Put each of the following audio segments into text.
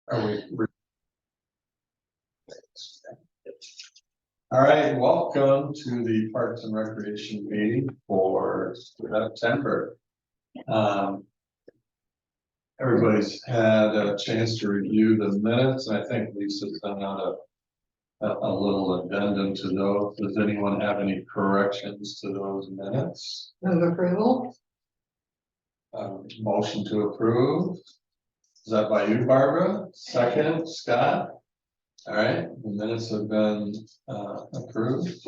Are we? All right, welcome to the Parks and Recreation meeting for September. Everybody's had a chance to review the minutes, and I think Lisa's done out a little addendum to those. Does anyone have any corrections to those minutes? Move approval. Motion to approve. Is that by you, Barbara? Second, Scott? All right, the minutes have been approved.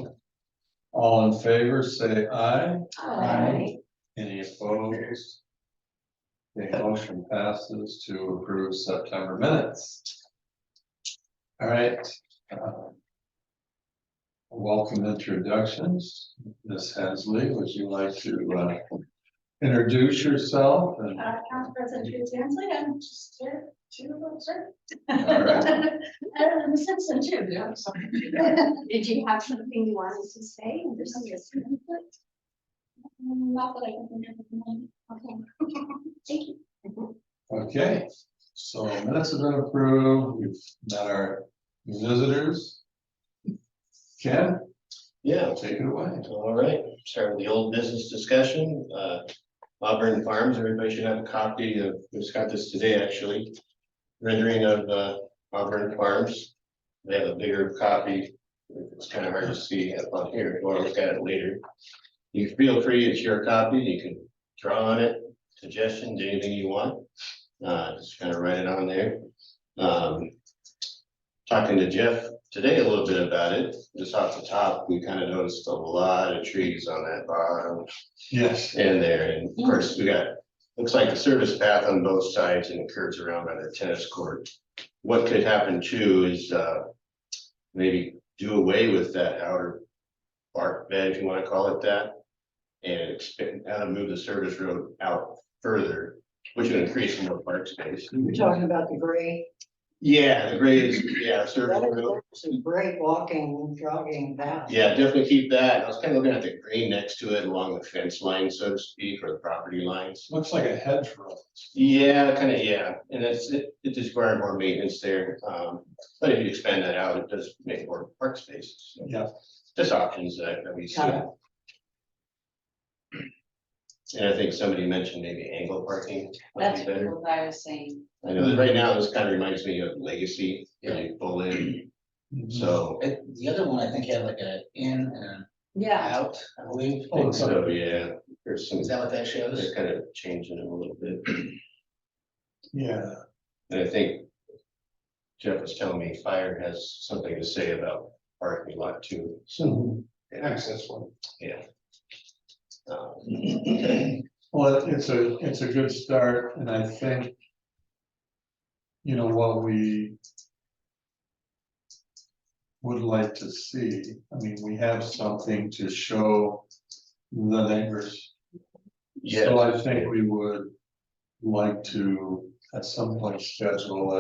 All in favor, say aye. Aye. Any opposed? The motion passes to approve September minutes. All right. Welcome introductions. Ms. Hensley, would you like to introduce yourself? And Council President Judy Hensley, I'm just here to observe. all right. And the citizen too, yeah, sorry. Did you have something you wanted to say? Not that I can think of at the moment. Okay. Thank you. Okay, so minutes have been approved. We've met our visitors. Ken, Yeah, take it away. all right, start with the old business discussion, Auburn Farms, everybody should have a copy of, we just got this today, actually. Rendering of, Auburn Farms, they have a bigger copy, it's kind of hard to see up on here, if you want to look at it later. You feel free, it's your copy, you can draw on it, suggestions, anything you want, just kind of write it on there. Talking to Jeff today a little bit about it, just off the top, we kind of noticed a lot of trees on that bottom Yes. end there, and of course, we got, looks like a service path on both sides and it curves around by the tennis court. What could happen too is, maybe do away with that outer bark bed, if you want to call it that. And expand, move the service road out further, which would increase more park space. You're talking about the gray. Yeah, the grade is, yeah, service That road. is some great walking, jogging path. Yeah, definitely keep that. I was kind of looking at the green next to it along the fence line, so to speak, or the property lines. Looks like a hedgerow. Yeah, kind of, yeah, and it just requires more maintenance there. But if you expand that out, it does make more park spaces. So Yeah. just options that we see. Got it. And I think somebody mentioned maybe angle parking might That's be better. what I was saying. I know that right now, this kind of reminds me of Legacy, you pull in, so. The other one, I think, had like a in and Yeah. out, I believe. Oh, So, yeah, there's some, Is that what that they're shows? kind of changing it a little bit. Yeah. And I think Jeff was telling me fire has something to say about parking lot too. So, Access one. yeah. Well, it's a good start, and I think, you know, what we would like to see, I mean, we have something to show the neighbors. So I think we would like to, at some point, schedule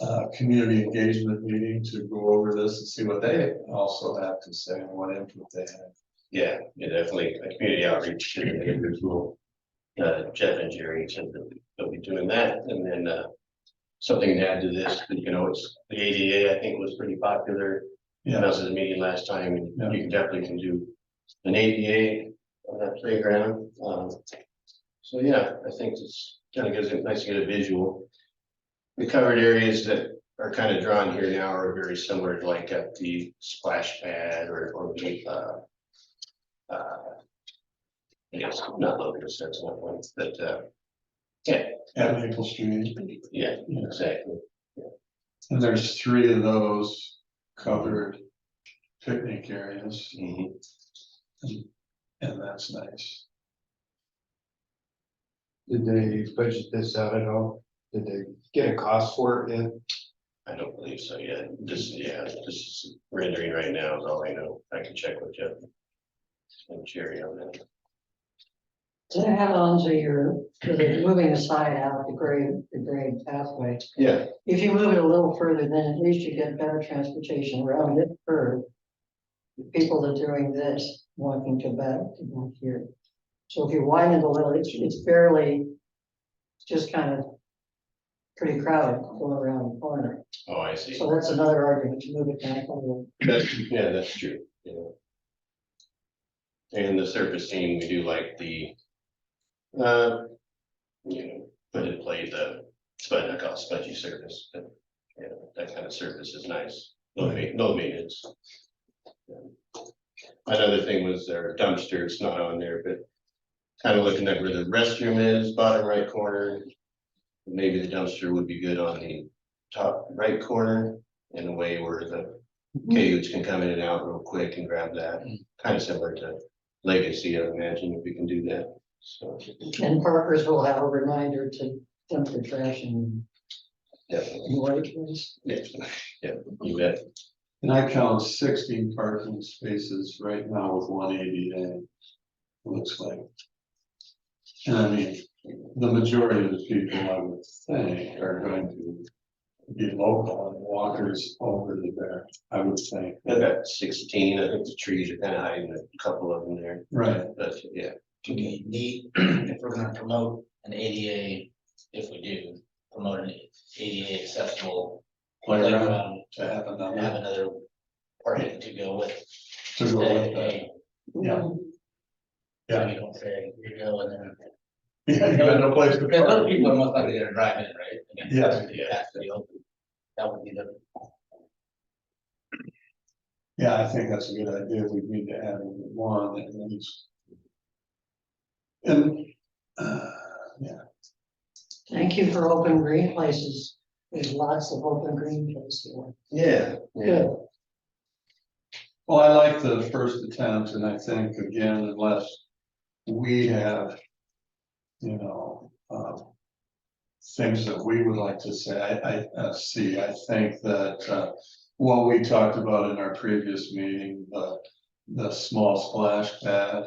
a community engagement meeting to go over this and see what they also have to say and what input they have. Yeah, definitely, a community outreach to the neighbors will, Jeff and Jerry said that they'll be doing that, and then, something to add to this, you know, it's, the ADA, I think, was pretty popular. Yeah. That was at the meeting last time, and Yeah. you can definitely can do an ADA on that playground. So yeah, I think it's kind of gives it nice to get a visual. The covered areas that are kind of drawn here now are very similar to like at the splash pad or the, I guess, not Locust, that's not one, but, yeah, At Maple Street, yeah, exactly. and there's 3 of those covered picnic areas, Mhm. and that's nice. Did they budget this out at all? Did they get a cost for it yet? I don't believe so yet. This, yeah, this is rendering right now is all I know. I can check with Jeff and Jerry on that. To add on to your, because they're moving the side out, the grade pathway. Yeah. If you move it a little further, then at least you get better transportation around it curve. The people that are doing this, walking to back here. So if you widen it a little, it's barely, just kind of pretty crowded going around the corner. Oh, I see. So that's another argument to move it back a little. Yeah, that's true, you know. And the surfacing, we do like the, you know, put in play the spud, I call it smudgy surface, but, you know, that kind of surface is nice, no maintenance. Another thing was our dumpster, it's not on there, but kind of looking at where the restroom is, bottom right corner. Maybe the dumpster would be good on the top right corner in a way where the cage can come in and out real quick and grab that, kind of similar to Legacy, I imagine, if we can do that, so. And Parkers will have a reminder to dump their trash in Definitely, white ones. yeah, you bet. And I count 16 parking spaces right now with 180A. Looks like. And I mean, the majority of the people I would think are going to be local and walkers over there, I would think. I've got 16, I think the trees are kind of hiding a couple of them there, Right, but yeah. Do we need, if we're gonna promote an ADA, if we do, promote an ADA accessible playground playground, to have have another, another party to go with. to go with that. Hey, Yeah, so you don't say, you go and then. yeah, you got no place to Because those park. people are most likely gonna drive in, right? Again, Yes. that's the open. That would be the. Yeah, I think that's a good idea. We need to add one at least. And, yeah, Thank you for open green places. There's lots of open green places. Yeah. Good. well, I like the first attempt, and I think again, unless we have, you know, things that we would like to say, I think that, what we talked about in our previous meeting, the small splash pad,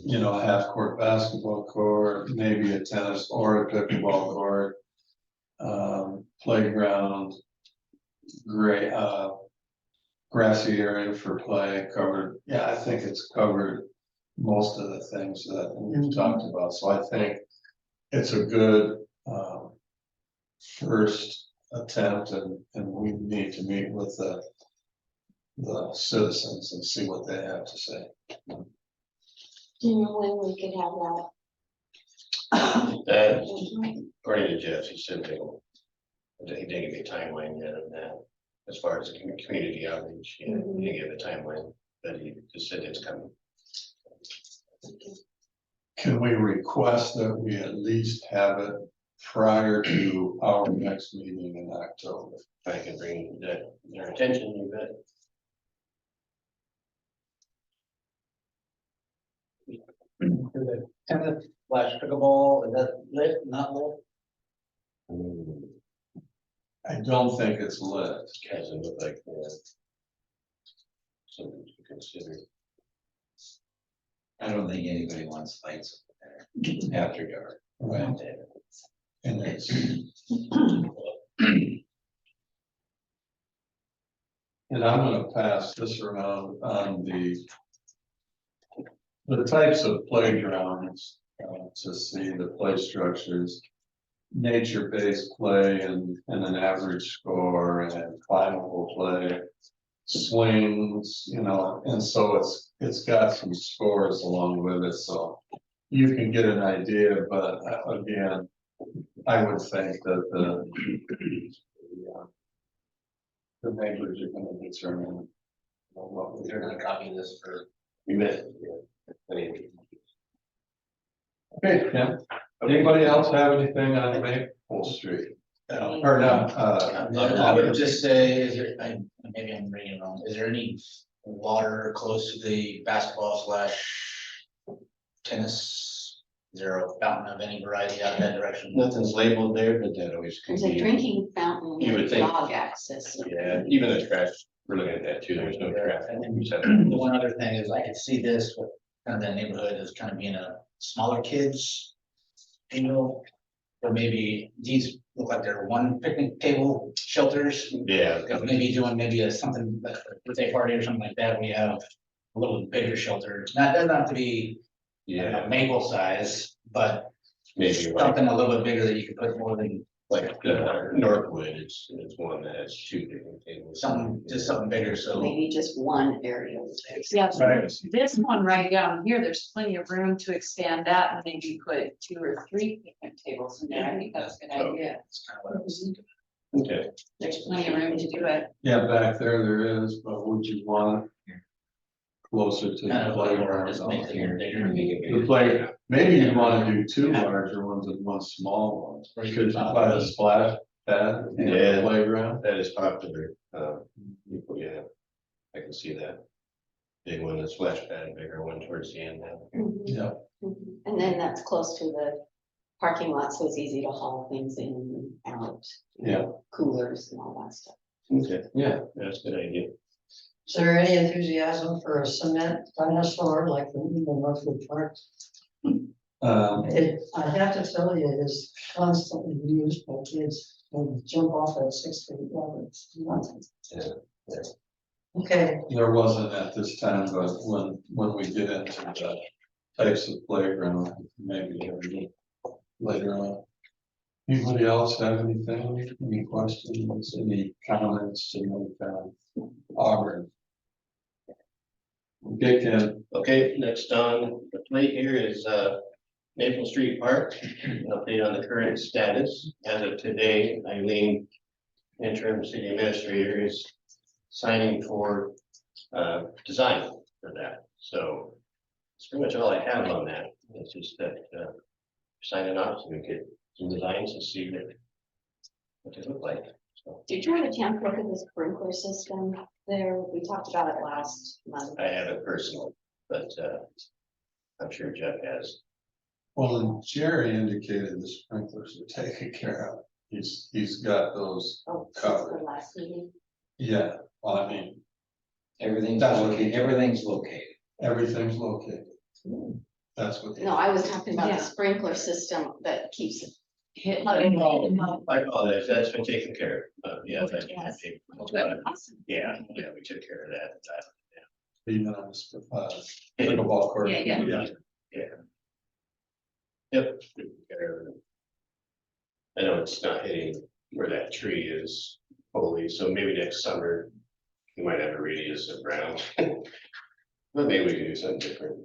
you know, a half-court basketball court, maybe a tennis or a pickleball court, playground, great, grassy area for play covered. Yeah, I think it's covered most of the things that we've talked about. So I think it's a good, first attempt, and we need to meet with the citizens and see what they have to say. Do you know when we could have that? According to Jeff, he said he didn't give me a timeline yet on that. As far as the community outreach, he didn't give a timeline, but he just said it's coming. Can we request that we at least have it prior to our next meeting in October? I can bring that, their attention, you bet. The tennis slash pickleball, is that lit, not lit? I don't think it's lit. Doesn't look like something to consider. I don't think anybody wants lights over there after dark. Right. And it's, and I'm gonna pass this around on the types of playgrounds, to see the play structures. Nature-based play and an average score and climbable play. Swings, you know, and so it's got some scores along with it, so you can get an idea, but again, I would think that the neighbors are gonna determine what They're gonna copy this for. You bet. Yeah. I mean, Okay, Ken, anybody else have anything on Maple Street? Or not, I would just say, is there, maybe I'm reading it wrong, is there any water close to the basketball slash tennis? Is there a fountain of any variety out that direction? Nothing's labeled there, but that always could There's a be. drinking fountain You would with think. dog access. Yeah, even the trash, we're looking at that too, there's no traffic. And then the one other thing is I could see this with kind of that neighborhood as kind of being a smaller kids. You know, or maybe these look like they're one picnic table shelters. Yeah. Maybe doing maybe a something like a birthday party or something like that, we have a little bigger shelter. Not, doesn't have to be Yeah, maple size, but maybe like, something a little bit bigger that you could put more than Like, Northwood, it's one that has two different tables. Just something bigger, so. Maybe just one area. Yeah, Right. this one right down here, there's plenty of room to expand that and maybe put 2 or 3 picnic tables in there. I think that's a good idea. That's kind of what I was thinking. Okay, There's plenty of room to do it. Yeah, back there is, but would you want it closer to Kind the of like, or playground? just make it bigger. The play, maybe you'd wanna do 2 larger ones and 1 small one, Or you could could you buy the splash pad and the Yeah. playground? that is popular, yeah, I can see that. Big one, the splash pad, bigger one towards the end now. Yeah, And then that's close to the parking lot, so it's easy to haul things in and out. yeah, Coolers and all that stuff. Okay, yeah. that's a good idea. Is there any enthusiasm for a cement dinosaur like the Northwood Park? I have to tell you, it is constantly used by kids, and jump off at 6 feet level, it's nothing. Yeah. Okay, There wasn't at this time, but when we get into the types of playground, maybe later on. Anybody else have anything, any questions, any comments to make on Auburn? Okay, Ken. Okay, next on the plate here is Maple Street Park, an update on the current status. As of today, Eileen, interim city administrator, is signing for design for that. So that's pretty much all I have on that. It's just that signing off so we get some designs and see what they look like. So Did you have a chance to look at the sprinkler system there? We talked about it last month. I haven't personally, but I'm sure Jeff has. Well, and Jerry indicated the sprinklers are taken care of. He's got those, Oh, since Covered. the last meeting. yeah, well, I mean, Everything's That's what located, he- everything's located. everything's located. That's what. No, I was talking about Yeah. the sprinkler system that keeps. Hit. I apologize, that's been taken care of. Yeah, that- Yes. Awesome. yeah, we took care of that. Being on this, pickleball court. Yeah, yeah. Yep. I know it's not hitting where that tree is fully, so maybe next summer we might have a radius around. But maybe we can do something different.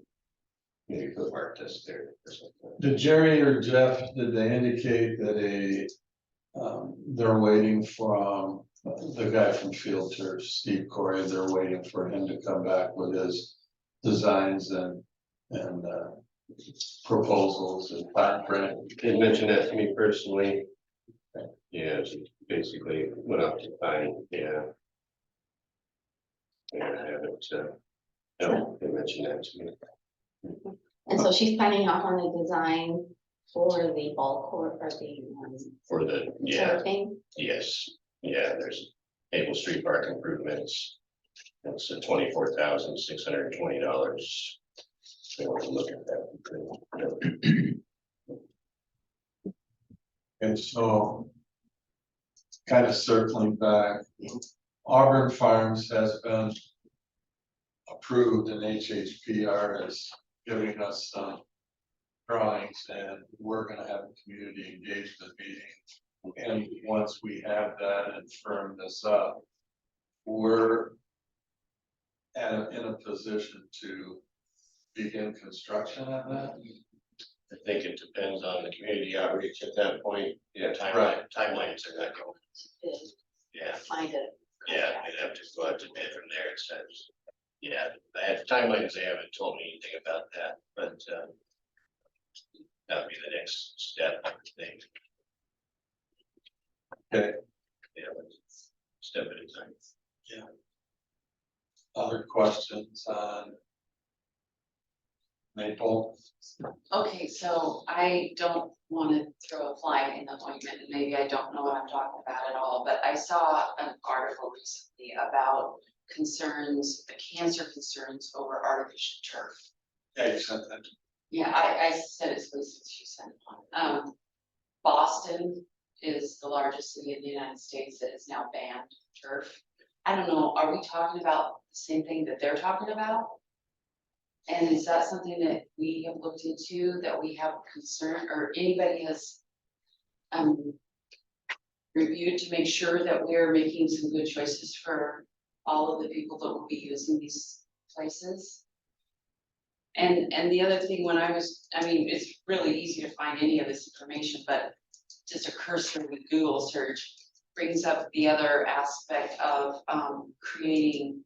Maybe put art test there or something. Did Jerry or Jeff, did they indicate that they're waiting from the guy from Field Church, Steve Corey, they're waiting for him to come back with his designs and proposals and fine print? Didn't mention that to me personally. Yeah, she basically went up to find, yeah. Yeah, I haven't, no, they mentioned that to me. And so she's signing off on the design for the ball court or the. For the, yeah, Thing. yes, yeah, there's Maple Street Park improvements. It's $24,620. So we'll look at that. And so, kind of circling back, Auburn Farms has been approved and HHPR is giving us some drawings, and we're gonna have a community engagement meeting. And once we have that and firm this up, we're in a position to begin construction on that. I think it depends on the community outreach at that point. Yeah, timelines are not going. Yeah, Find it. yeah, they'd have to go out to bid from there, it says. Yeah, the timelines, they haven't told me anything about that, but that would be the next step, I think. Okay. Yeah, step at a time. Other questions on Maple? Okay, so I don't wanna throw a fly in the ointment, and maybe I don't know what I'm talking about at all, but I saw an article recently about concerns, the cancer concerns over artificial turf. Yeah, you sent that. Yeah, I said it's Lisa, she sent one. Boston is the largest city in the United States that has now banned turf. I don't know, are we talking about the same thing that they're talking about? And is that something that we have looked into, that we have concern, or anybody has reviewed to make sure that we're making some good choices for all of the people that will be using these places. And the other thing, when I mean, it's really easy to find any of this information, but just a cursory Google search brings up the other aspect of creating.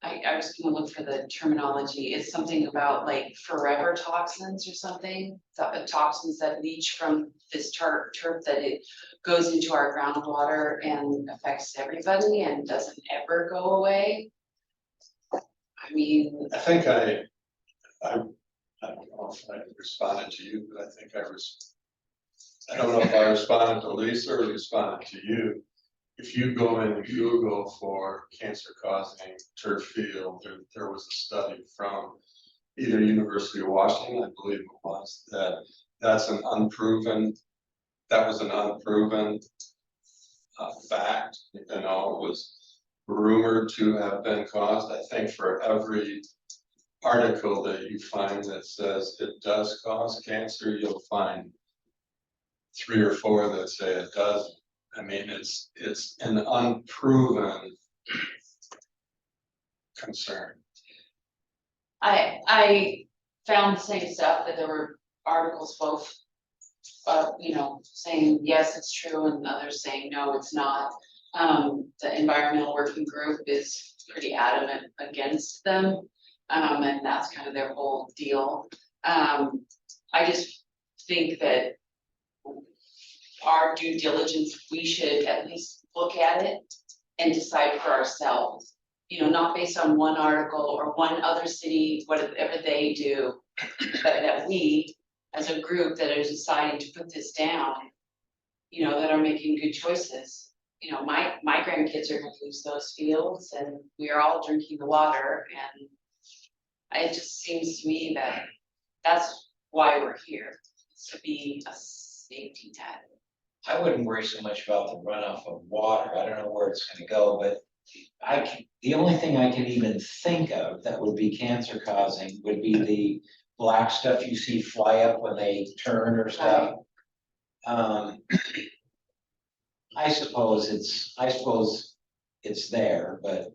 I was gonna look for the terminology. It's something about like forever toxins or something. The toxins that leach from this turf that it goes into our groundwater and affects everybody and doesn't ever go away. I mean, I think I don't know if I responded to you, but I think I don't know if I responded to Lisa or responded to you. If you go in Google for cancer causing turf field, there was a study from either University of Washington, I believe it was, that was an unproven fact, you know, it was rumored to have been caused. I think for every article that you find that says it does cause cancer, you'll find 3 or 4 that say it doesn't. I mean, it's an unproven concern. I found the same stuff, that there were articles both, you know, saying, yes, it's true, and others saying, no, it's not. The environmental working group is pretty adamant against them, and that's kind of their whole deal. I just think that our due diligence, we should at least look at it and decide for ourselves. You know, not based on one article or one other city, whatever they do, but that we, as a group that are deciding to put this down, you know, that are making good choices. You know, my grandkids are gonna use those fields, and we are all drinking the water, and it just seems to me that that's why we're here, to be a safety net. I wouldn't worry so much about the runoff of water. I don't know where it's gonna go, but the only thing I can even think of that would be cancer causing would be the black stuff you see fly up when they turn or stuff. I suppose it's there, but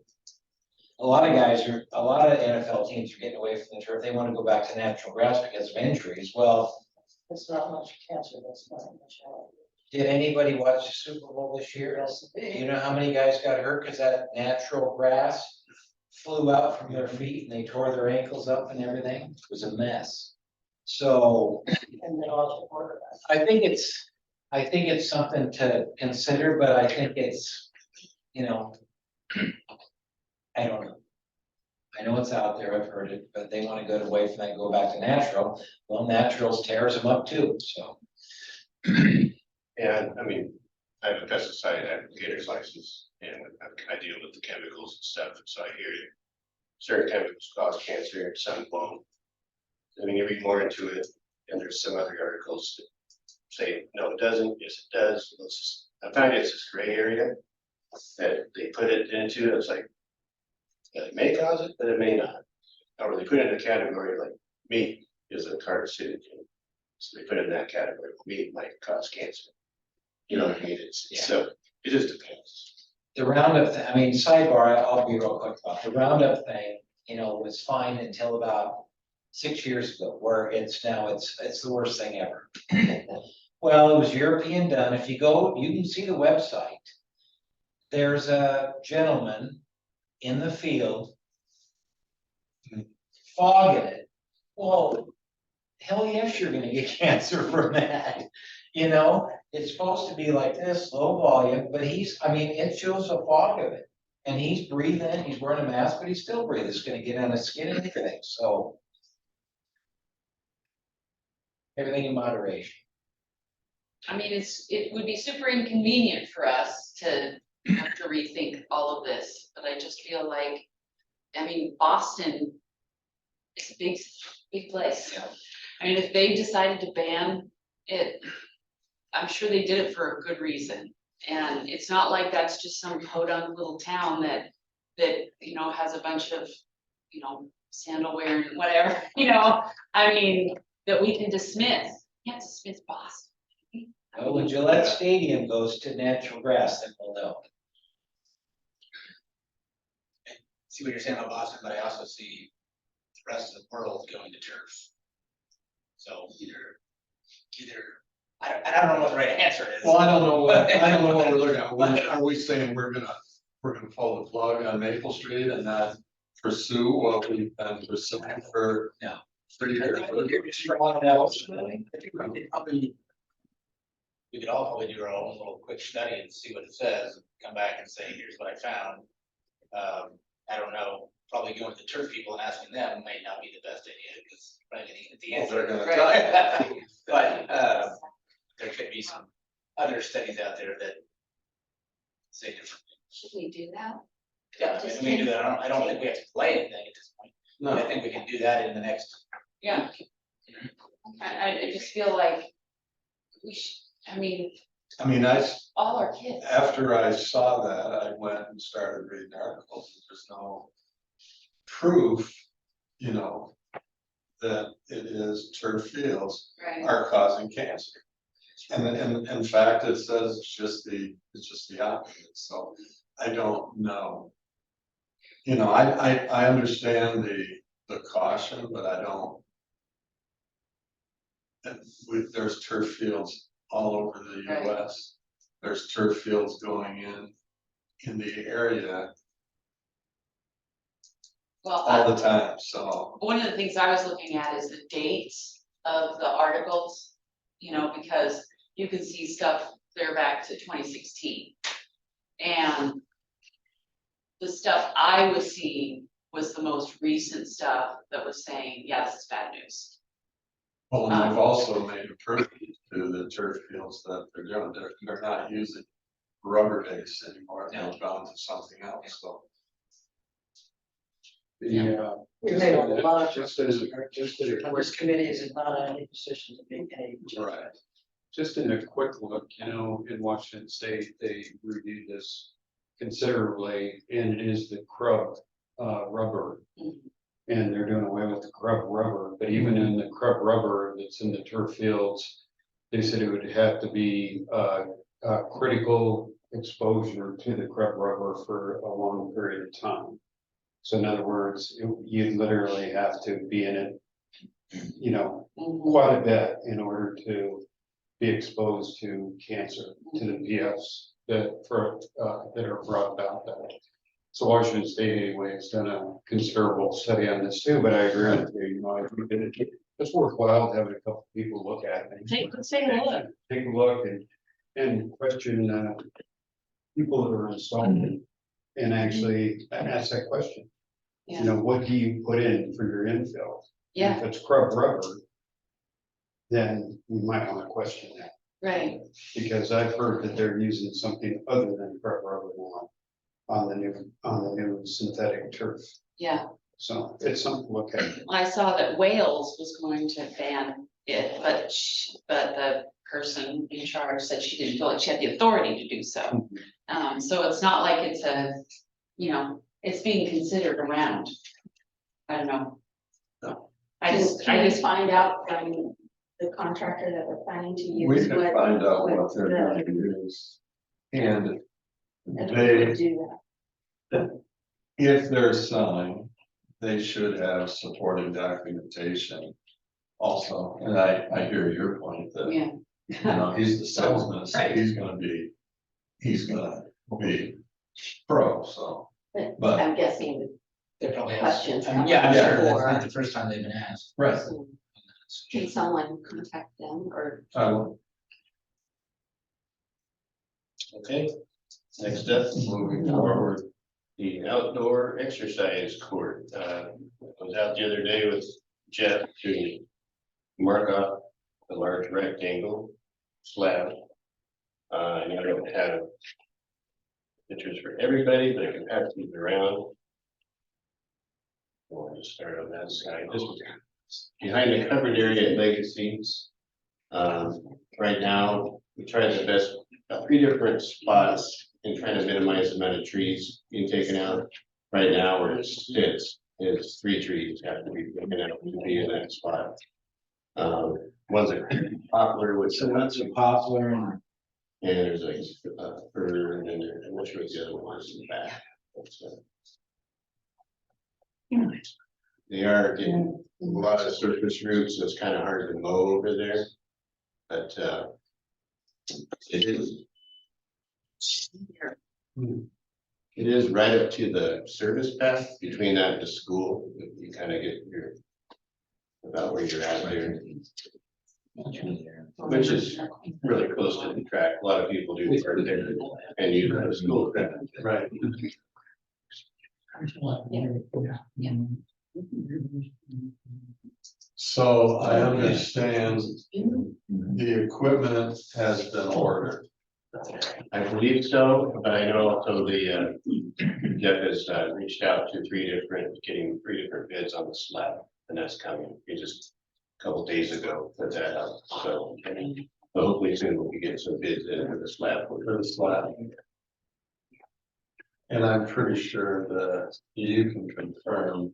a lot of NFL teams are getting away from the turf. They want to go back to natural grass because of injuries. Well, It's not much cancer, that's not much. did anybody watch the Super Bowl this year? You know how many guys got hurt because that natural grass flew out from their feet and they tore their ankles up and everything? It was a mess. So And they also order that. I think it's something to consider, but I think it's, you know, I don't know. I know it's out there, I've heard it, but they want to go away from that and go back to natural. Well, naturals tears them up too, so. And I mean, I have a pesticide applicator's license and I deal with the chemicals and stuff, so I hear you. Certain chemicals cause cancer, some won't. I mean, you read more into it, and there's some other articles that say, no, it doesn't, yes, it does. I find it's this gray area that they put it into, it's like, it may cause it, but it may not. Or they put it in a category like meat is a carcinogen. So they put it in that category, meat might cause cancer. You know what I mean? So it just depends. The Roundup, I mean, sidebar, I'll be real quick about the Roundup thing, you know, was fine until about 6 years ago, where it's the worst thing ever. Well, it was European done. If you go, you can see the website. There's a gentleman in the field fogging it. Well, hell yes, you're gonna get cancer from that. You know, it's supposed to be like this, low volume, but it shows a fog of it. And he's breathing, he's wearing a mask, but he's still breathing. It's gonna get on his skin and everything, so. Everything in moderation. I mean, it would be super inconvenient for us to have to rethink all of this, but I just feel like, I mean, Boston is a big place. Yeah. I mean, if they decided to ban it, I'm sure they did it for a good reason. And it's not like that's just some podunk little town that, you know, has a bunch of, you know, sandal wearing, whatever, you know, I mean, that we can dismiss. You can't dismiss Boston. Well, when Gillette Stadium goes to natural grass, then we'll know. See what you're saying about Boston, but I also see the rest of the world going to turf. So either, I don't know what the right answer is. Well, I don't know what we're looking at. Are we saying we're gonna pull the plug on Maple Street and not pursue what we've been pursuing for? No. 3 years? I think we could all probably do our own little quick study and see what it says, and come back and say, here's what I found. I don't know, probably going to the turf people and asking them might not be the best idea, because probably gonna get the Well, answer. they're gonna tell you. But, there could be some other studies out there that say different. Should we do that? Yeah, I mean, we can do that, I don't think we have to play anything at this point, I No, think we can do that in the next. Yeah. I just feel like we should, I mean, all our kids. after I saw that, I went and started reading articles. There's no proof, that it is turf fields Right. are causing cancer. And in fact, it says it's just the opposite, so I don't know. I understand the caution, but I don't. And there's turf fields all over the Right. US. There's turf fields going in the area Well, all the time, so. one of the things I was looking at is the dates of the articles, because you can see stuff clear back to 2016. And the stuff I was seeing was the most recent stuff that was saying, yeah, this is bad news. Well, and they've also made improvements to the turf fields that they're doing. They're not using rubber base anymore. They've gone to something else, so. We made a lot of, this committee is not in any position to make any. Right. Just in a quick look, in Washington State, they reviewed this considerably, and it is the Krub rubber. And they're doing away with the Krub rubber, but even in the Krub rubber that's in the turf fields, they said it would have to be critical exposure to the Krub rubber for a long period of time. So in other words, you literally have to be in it, quite a bit in order to be exposed to cancer, to the PFs that are brought about that. So Washington State anyway has done a considerable study on this too, but I agree with you, I think that it's worthwhile having a couple people look at it. Take a look. Take a look and question people that are installing and actually ask that question. Yeah. What do you put in for your infill? Yeah, If it's Krub rubber, then we might want to question that, right. because I've heard that they're using something other than Krub rubber now on the new synthetic turf. Yeah, So it's something to look at. I saw that Wales was going to ban it, but the person in charge said she didn't feel like she had the authority to do so. So it's not like it's it's being considered around. I don't know. No. I Can we just, find out from the contractor that we're planning to use? We can find out what they're going to use. And they, Do that. if they're selling, they should have supporting documentation also. And I hear your point that, yeah, he's the salesman, so Right. he's gonna be pro, so. But- I'm guessing They probably have. questions. come Yeah, I'm Yeah. sure, before. that's not the first time they've been asked. Right. Can someone contact them or? Okay, next up, moving forward, the outdoor exercise court. I was out the other day with Jeff to mark off the large rectangle slab. And I don't have pictures for everybody, but I can pass these around. We'll just start on that side. This is behind the covered area at Legacies. Right now, we tried the best, 3 different spots in trying to minimize the amount of trees being taken out. Right now, where it sits, is 3 trees have to be taken out to be in that spot. ones that are popular with. So that's a poplar and And there's like, fir, and then there, I'm not sure what the other one is in the back. They are getting a lot of surface roots, so it's kind of hard to mow over there. But, it is. It is right up to the service path between that and the school, you kind of get your. About where you're at there, which is really close to the track, a lot of people do park there and use the school. Right. So I understand the equipment has been ordered. I believe so, but I know also the, Jeff has reached out to getting three different bids on the slab, and that's coming. He just a couple days ago put that up, so hopefully soon we'll be getting some bids in for the slab. For the slab. And I'm pretty sure that you can confirm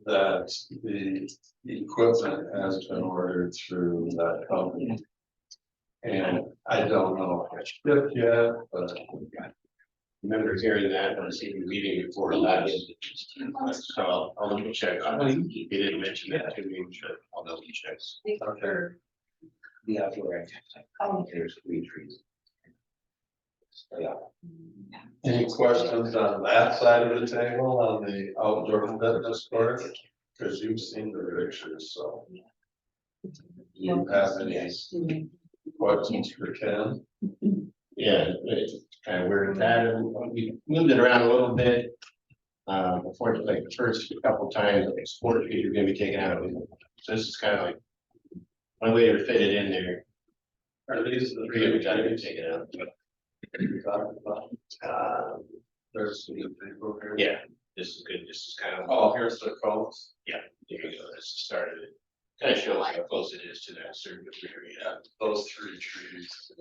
that the equipment has been ordered through that company. And I don't know if it's shipped yet, but Remember hearing that, I was even reading before last. So I'll double check. He didn't mention that to me, but I'll double check. okay. The outdoor. There's 3 trees. Yeah. Any questions on that side of the table on the outdoor fitness court? Because you've seen the pictures, so. Do you have any questions for Ken? Yeah, it's kind of where it's at, and we moved it around a little bit. Unfortunately, like the first couple times, like sport feet are gonna be taken out. So this is kind of like one way to fit it in there. Are these the Three of it gotta be taken out. you talked about? There's the paper here. Yeah, this is good, this is kind of, Oh, here's the codes. yeah, here we go, this is started. Kind of shows how close it is to that certain area. Those 3 trees.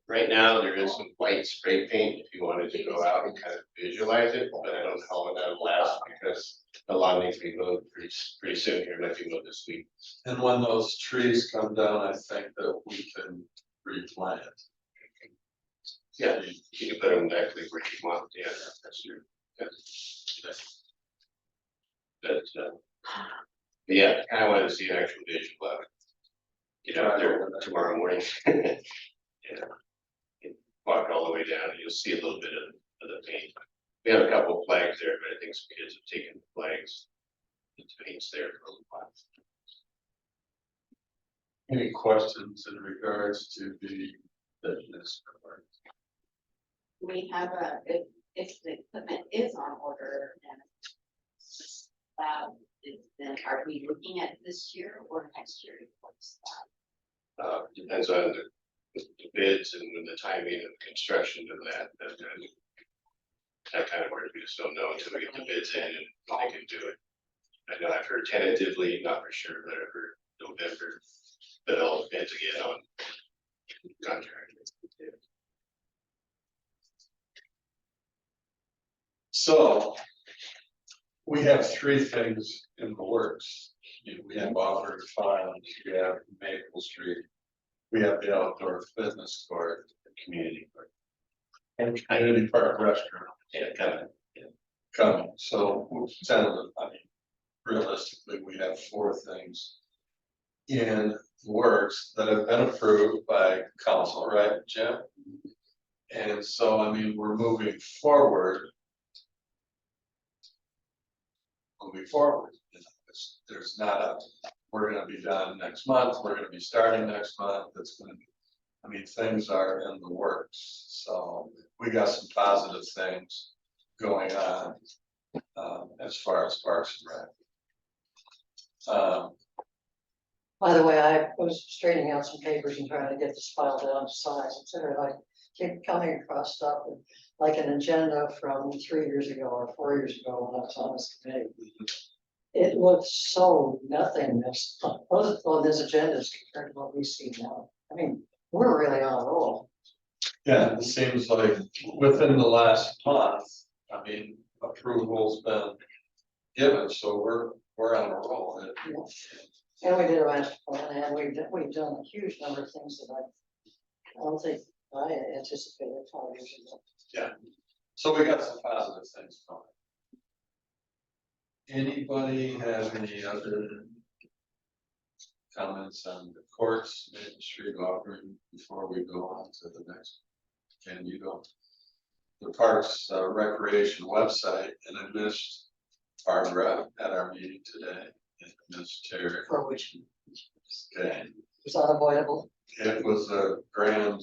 Right now, there is some white spray paint if you wanted to go out and kind of visualize it, but I don't know how long that'll last because the lawn needs to be mowed pretty soon here, might be mowed this week. And when those trees come down, I think that we can replant. Yeah, you can put them exactly where you want, yeah, that's your. Yeah, I kind of wanted to see an actual visual of it. Get out there tomorrow morning. Yeah. Walk all the way down and you'll see a little bit of the paint. We have a couple of flags there, but I think some kids have taken the flags. The paint's there for a little while. Any questions in regards to the fitness court? We have if the equipment is on order and then are we looking at this year or next year? What's that? Depends on the bids and the timing of construction of that kind of work. We just don't know until we get the bids in and when they can do it. I know I've heard tentatively, not for sure, but I've heard November, but it all depends again on contract. So we have 3 things in the works. We have Auburn Farms, we have Maple Street, we have the outdoor fitness court, the community park. And community park restaurant. Yeah, coming. Coming, so kind of, I mean, realistically, we have 4 things in the works that have been approved by council, right, Jim? And so, I mean, we're moving forward. There's not a, we're gonna be done next month, we're gonna be starting next month, it's gonna be, I mean, things are in the works, so we got some positive things going on. As far as Parks and Rec. By the way, I was straightening out some papers and trying to get this file down to size, et cetera. I keep coming across stuff like an agenda from 3 years ago or 4 years ago when I was on this committee. It looks so nothingness on this agenda compared to what we see now. I mean, we're really on a roll. Yeah, it seems like within the last month, I mean, approval's been given, so we're on a roll. And we did a master plan, and we've done a huge number of things that I don't think I anticipated 5 years ago. So we got some positive things coming. Anybody have any other comments on the courts, Main Street Auburn, before we go on to the next? Can you go? The Parks Recreation website, and I missed Barbara at our meeting today, and missed Terry. For which Okay, was unavoidable. it was a grand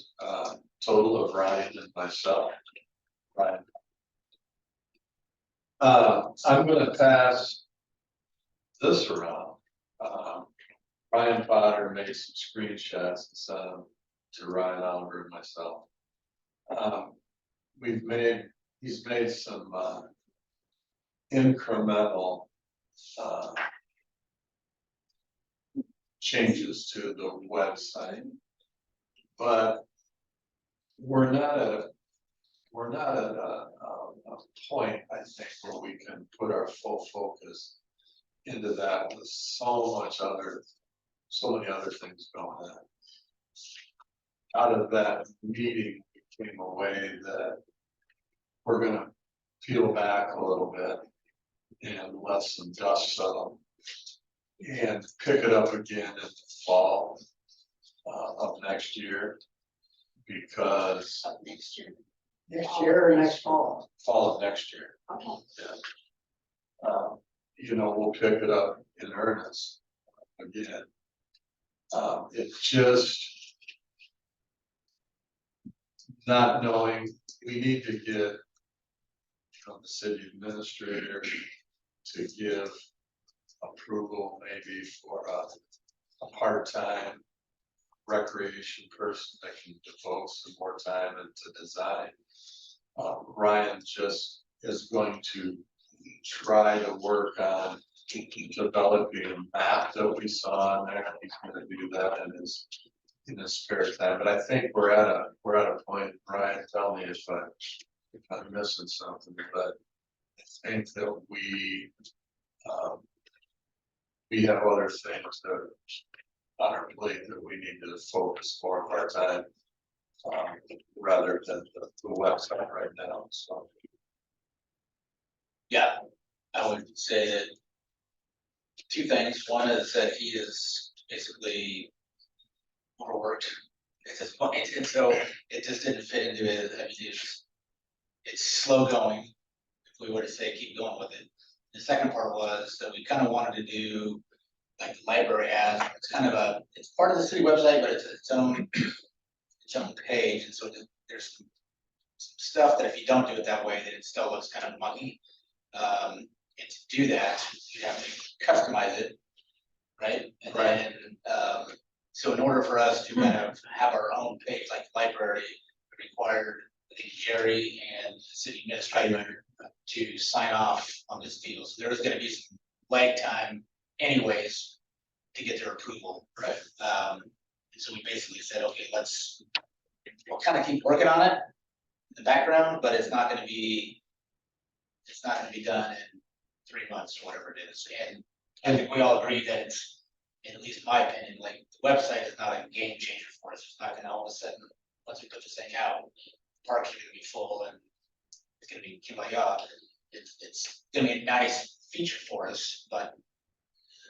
total of Ryan and myself. Ryan. I'm gonna pass this around. Ryan Potter made some screenshots and sent them to Ryan Oliver and myself. He's made some incremental changes to the website. But we're not at a point, I think, where we can put our full focus into that with so many other things going on. Out of that meeting came a way that we're gonna peel back a little bit and let some dust settle and pick it up again in the fall of next year. Because Next year or next fall. fall of next year, Okay. we'll pick it up in earnest again. It's just not knowing, we need to get from the city administrator to give approval maybe for a part-time recreation person that can devote some more time into design. Ryan just is going to try to work on developing a map that we saw on there. He's gonna do that in his spare time, but I think we're at a point, Ryan, tell me if I'm missing something, but I think that we have other things that on our plate that we need to focus more of our time rather than the website right now, so. Yeah, I would say that two things. One is that he is basically overworked at this point, and so it just didn't fit into it. I mean, it's slow going. If we were to say keep going with it. The second part was that we kind of wanted to do like the library has. It's part of the city website, but it's its own page, and so there's some stuff that if you don't do it that way, then it still looks kind of muggy. And to do that, you have to customize it, right? And then, so in order for us to kind of have our own page, like library, it required, I think, Jerry and the city administrator to sign off on this deal. So there's gonna be some lag time anyways to get their approval. Right. And so we basically said, okay, we'll kind of keep working on it in the background, but it's not gonna be done in 3 months or whatever it is. And I think we all agree that it's, in at least my opinion, like the website is not a game changer for us. It's not gonna all of a sudden, once we put this thing out, parks are gonna be full and it's gonna be kumbaya. It's gonna be a nice feature for us, but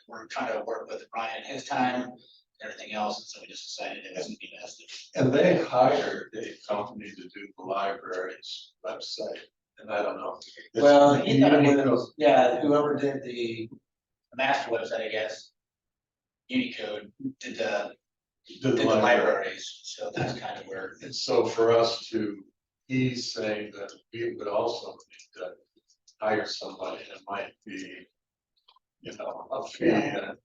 we're trying to work with Ryan and his time and everything else, and so we just decided it wasn't be best. And they hired a company to do the library's website, and I don't know. Well, Unicode. yeah, whoever did the master website, I guess, Unicode did the libraries, so that's kind of where. And so for us he's saying that we would also need to hire somebody that might be, a fee and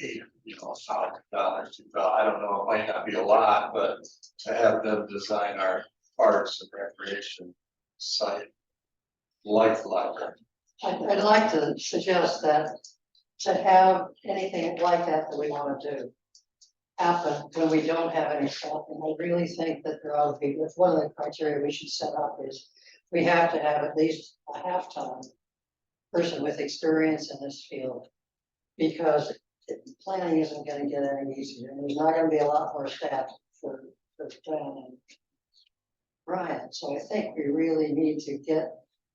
$1,000, $2,000, I don't know, it might not be a lot, but to have them design our parks and recreation site like the library. I'd like to suggest that to have anything like that we want to do happen when we don't have any staff, and I really think that there ought to be, that's one of the criteria we should set up is we have to have at least a halftime person with experience in this field. Because planning isn't gonna get any easier, and there's not gonna be a lot more staff for planning. Ryan, so I think we really need to get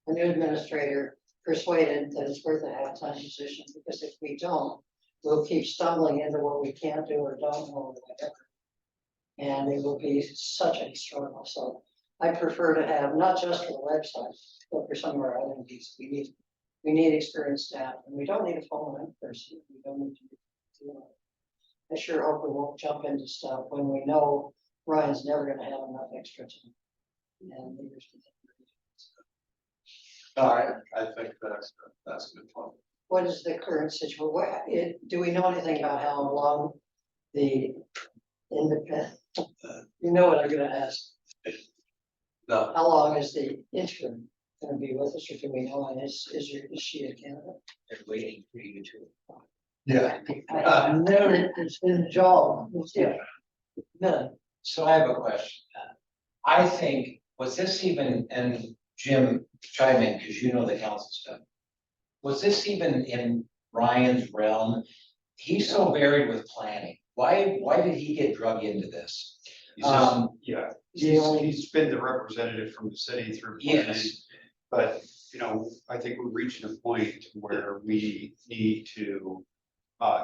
a new administrator persuaded that it's worth a half-time position, because if we don't, we'll keep stumbling into what we can't do or don't know or whatever. And it will be such a struggle, so I prefer to have, not just for the website, but for some of our other needs, we need experienced staff, and we don't need a full-time person, we don't need to. I sure hope we won't jump into stuff when we know Ryan's never gonna have enough extra time. And leaders to No, I think that's a good point. what is the current situation? Do we know anything about how long the independent? You know what I'm gonna ask. No, How long is the interim gonna be with us, or do we know, and is she a candidate? They're waiting for you to. yeah, I know that it's been job, yeah. No, So I have a question. I think, was this even, and Jim chime in, because you know the council stuff. Was this even in Ryan's realm? He's so buried with planning. Why did he get drug into this? He's just, Yeah. he's been the representative from the city through. planning. Yes, But, I think we're reaching a point where we need to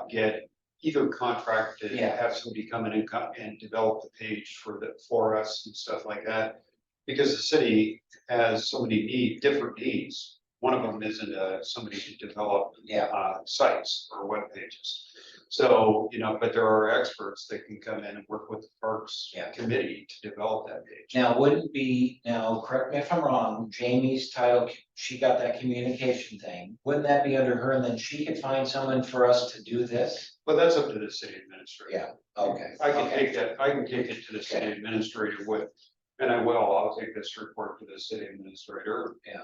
get either contracted, Yeah. have somebody come in and develop the page for us and stuff like that. Because the city has so many different needs. One of them isn't somebody to develop yeah. sites or web pages. So, but there are experts that can come in and work with the Parks Yeah. Committee to develop that page. Now, wouldn't be, now, correct me if I'm wrong, Jamie's title, she got that communication thing. Wouldn't that be under her, and then she could find someone for us to do this? But that's up to the city administrator. Yeah, okay. I can okay. take that, I can take it to the city administrator and I'll take this report to the city administrator. Yeah.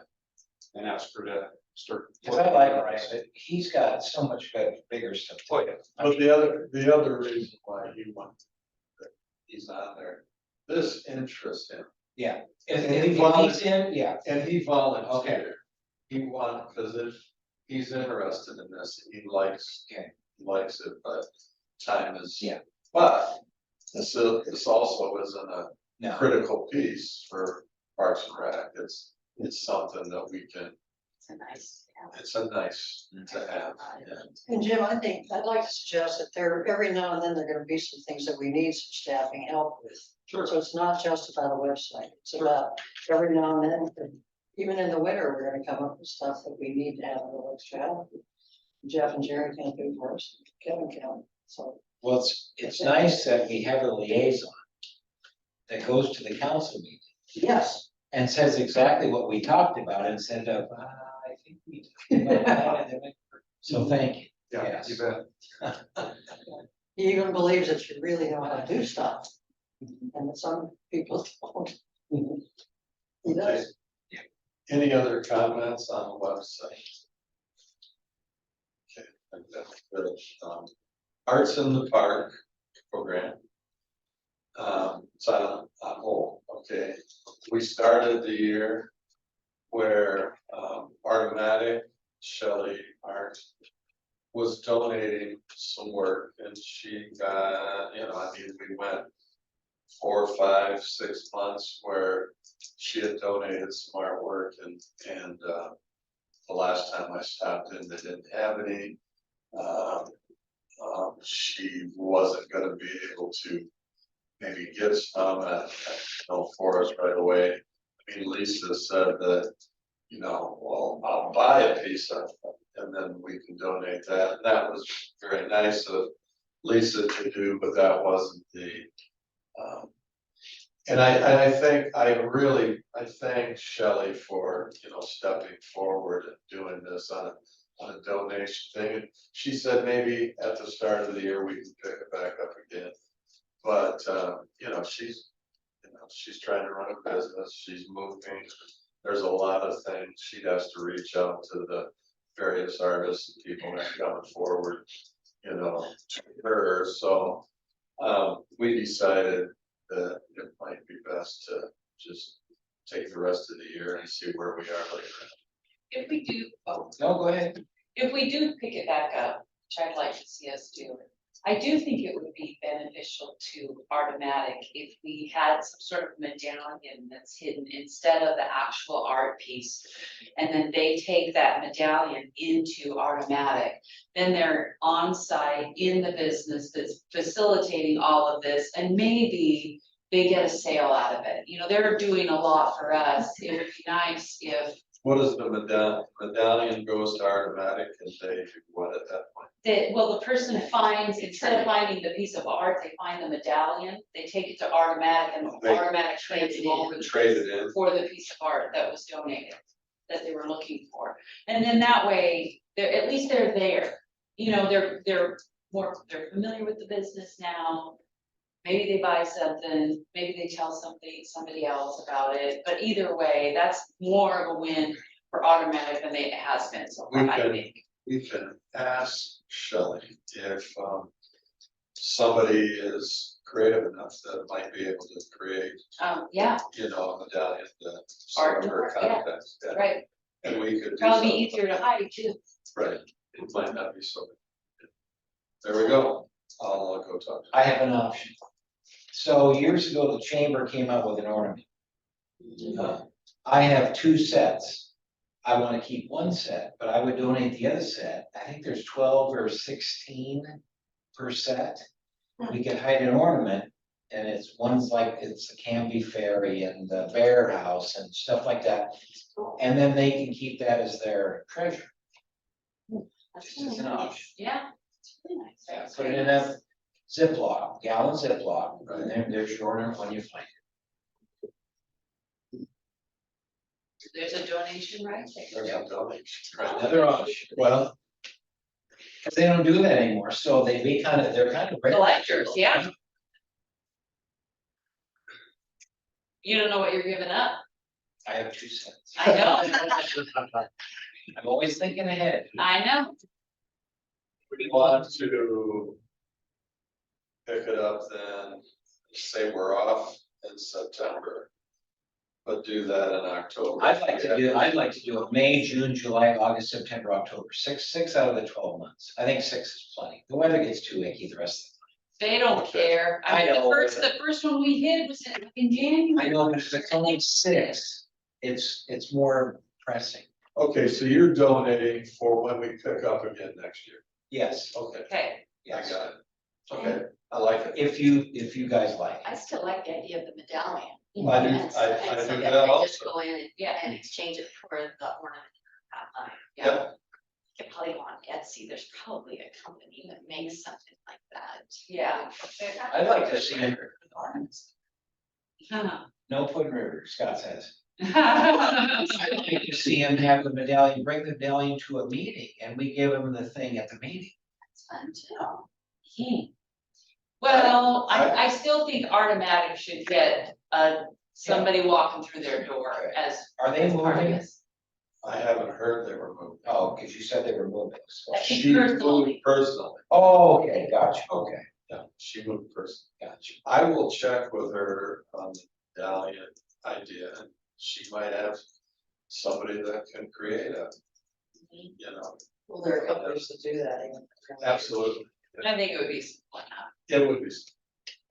And ask her to start. Cause I like Ryan, but he's got so much bigger stuff. Oh, yeah. but the other reason why he went, that he's on there, this interests him. Yeah, And if he he volunteered- needs in, yeah, And he volunteered. He because if he's interested in this, he likes it, but time is. Yeah. But this also isn't a no, critical piece for Parks and Rec. It's something that we can, It's a nice. it's a nice to have. Yeah. and Jim, I think, I'd like to suggest that every now and then, there are gonna be some things that we need some staffing help with. Sure. So it's not just about a website, it's about every now and then, even in the winter, we're gonna come up with stuff that we need to have a little extra help. Jeff and Jerry can't do for us, Kevin can, so. well, it's nice that we have a liaison. That goes to the council meeting Yes. and says exactly what we talked about instead of, I think we. So thank you. Yeah, Yes. you bet. He even believes that you really know how to do stuff, and that some people don't. He does. Any other comments on the website? Okay, I think that's good. Arts in the Park program. It's on hold, okay. We started the year where Argomatic, Shelley Art was donating some work, and she got, we went 4, 5, 6 months where she had donated some artwork, and the last time I stopped in, they didn't have any. She wasn't gonna be able to maybe get some for us right away. I mean, Lisa said that, well, I'll buy a piece of it, and then we can donate that. And that was very nice of Lisa to do, but that wasn't the. And I thank Shelley for, stepping forward and doing this on a donation thing. And she said maybe at the start of the year, we can pick it back up again. But, she's trying to run a business, she's moving, there's a lot of things, she has to reach out to the various artists and people that are coming forward, to her, so. We decided that it might be best to just take the rest of the year and see where we are later. if we do, oh, No, go ahead. if we do pick it back up, which I'd like to see us do, I do think it would be beneficial to Artomatic if we had some sort of medallion that's hidden instead of the actual art piece. And then they take that medallion into Artomatic, then they're on site in the business that's facilitating all of this, and maybe they get a sale out of it. You know, they're doing a lot for us. It would be nice if What is the medallion goes to Artomatic and they do what at that point? the person finds, instead of finding the piece of art, they find the medallion, they take it to Artomatic and They Artomatic trades it over the Trade it in. for the piece of art that was donated, that they were looking for. And then that way, they're, at least they're there, you know, they're they're familiar with the business now. Maybe they buy something, maybe they tell somebody else about it, but either way, that's more of a win for Artomatic than it has been so far, I think. We can ask Shelley if somebody is creative enough that might be able to create, Yeah, you know, a medallion that Art some of her work, yeah. contacts. Yeah. right, And we could do probably something. easier to hide too. Right, it might not be so. There we go, I'll go talk. I have an option. So years ago, the chamber came out with an ornament. I have 2 sets. I want to keep 1 set, but I would donate the other set. I think there's 12 or 16 per set. We could hide an ornament, and one's like, it's the Canby Ferry and the Bear House and stuff like that. And then they can keep that as their treasure. That's Just as an option. Yeah, it's really nice. Yeah, put it in a Ziploc, gallon Ziploc, and they're shorter when you find There's a donation right there. There's a donation, it. right? Another option. Well, Cause they don't do that anymore, so they're kind of rare. Collectors, yeah. You don't know what you're giving up. I have 2 cents. I know, I'm always thinking ahead. I know. we want to pick it up then, say we're off in September. But do that in October. I'd like to do it May, June, July, August, September, October, 6 out of the 12 months. I think 6 is plenty. The weather gets too icky the rest of They don't care. I I mean, know, the first one we hit was in January. the time. I know, but if it's only 6, it's more pressing. Okay, so you're donating for when we pick up again next year. Yes, Okay, Okay, I yes. got it. Okay, I like it. If you guys like. I still like the idea of the medallion. I do- And so- I and so do that that they just also. go in and, Yeah. and exchange it for the ornament. yeah. Yeah, You could probably go on Etsy, there's probably a company that makes something like that. Yeah. I'd like to see it. Huh. No Puddin' River, Scott says. I'd like to see him have the medallion, bring the medallion to a meeting, and we give him the thing at the meeting. It's fun too. Well, I still think Artomatic should get somebody walking through their door as. Are they as part of moving? this. I haven't heard they were moving. Oh, because you said they were moving. so- I think She personally. moved personally, Oh, okay, gotcha, okay, yeah, she moved personally. gotcha. I will check with her on the medallion idea, and she might have somebody that can create a, you know, Well, there are companies that do that. even. absolutely, I think it would be simple enough. it would be.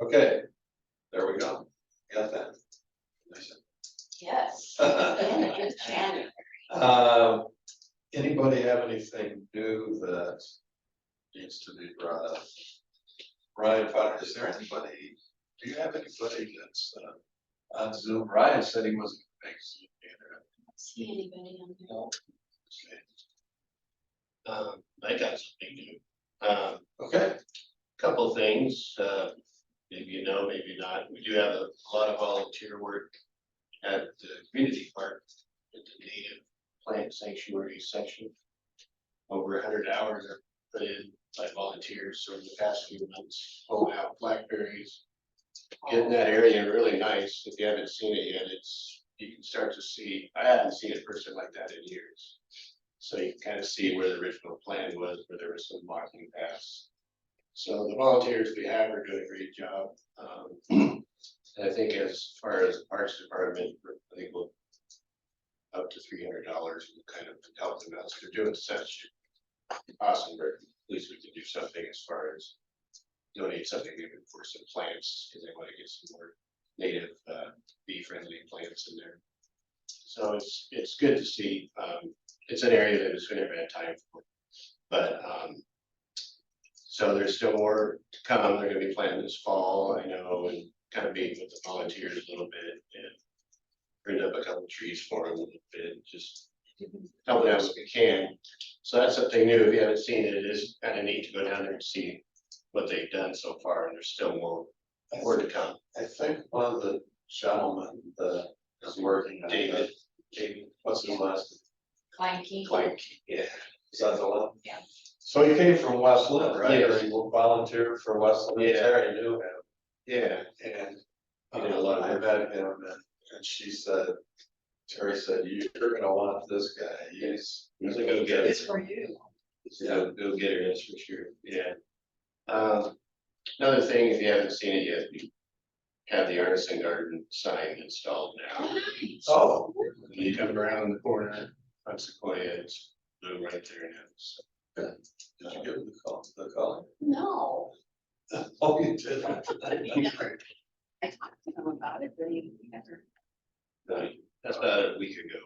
Okay, there we go, got that. Nice. Yes. Uh, And it's January. Anybody have anything new that needs to be brought up? Ryan Potter, is there anybody, do you have anybody that's on Zoom? Ryan said he wasn't gonna make Zoom either. See anybody on there? Okay. I got something new. Okay, Couple things, maybe you know, maybe not. We do have a lot of volunteer work at the community park, at the native plant sanctuary section. Over 100 hours are put in by volunteers over the past few months, pulling out blackberries. Getting that area really nice. If you haven't seen it yet, you can start to see, I haven't seen a person like that in years. So you can kind of see where the original plan was, where there was some marking paths. So the volunteers we have are doing a great job. And I think as far as the Parks Department, I think we'll up to $300 and kind of help them out. So they're doing such awesome work. At least we can do something as far as donate something even for some plants, because they want to get some more native bee-friendly plants in there. So it's good to see. It's an area that has never had time for, but so there's still more to come. They're gonna be planting this fall, I know, and kind of meeting with the volunteers a little bit and pruned up a couple trees for them a little bit, just helping out what we can. So that's something new. If you haven't seen it, it is kind of neat to go down there and see what they've done so far, and there's still more to come. I think one of the gentlemen that is working on that, David, what's his last Clanky. Clank, name? Is that the one? Yeah. So he came from Westland, right? Yes. Or he volunteered for Westland, Yeah. Terry knew him, yeah, and He did a lot of I work. met him, and she said, Terry said, you're gonna want this guy, he's he's a go-getter. It's for you. He's a go-getter, that's for sure, yeah. Another thing, if you haven't seen it yet, we have the artisan garden sign installed now. Oh. When you come around the corner on Sequoia, it's blue right there now, so. Did you give him the color? No, Oh, you did. I talked to him about it, but he never. No, that's about a week ago.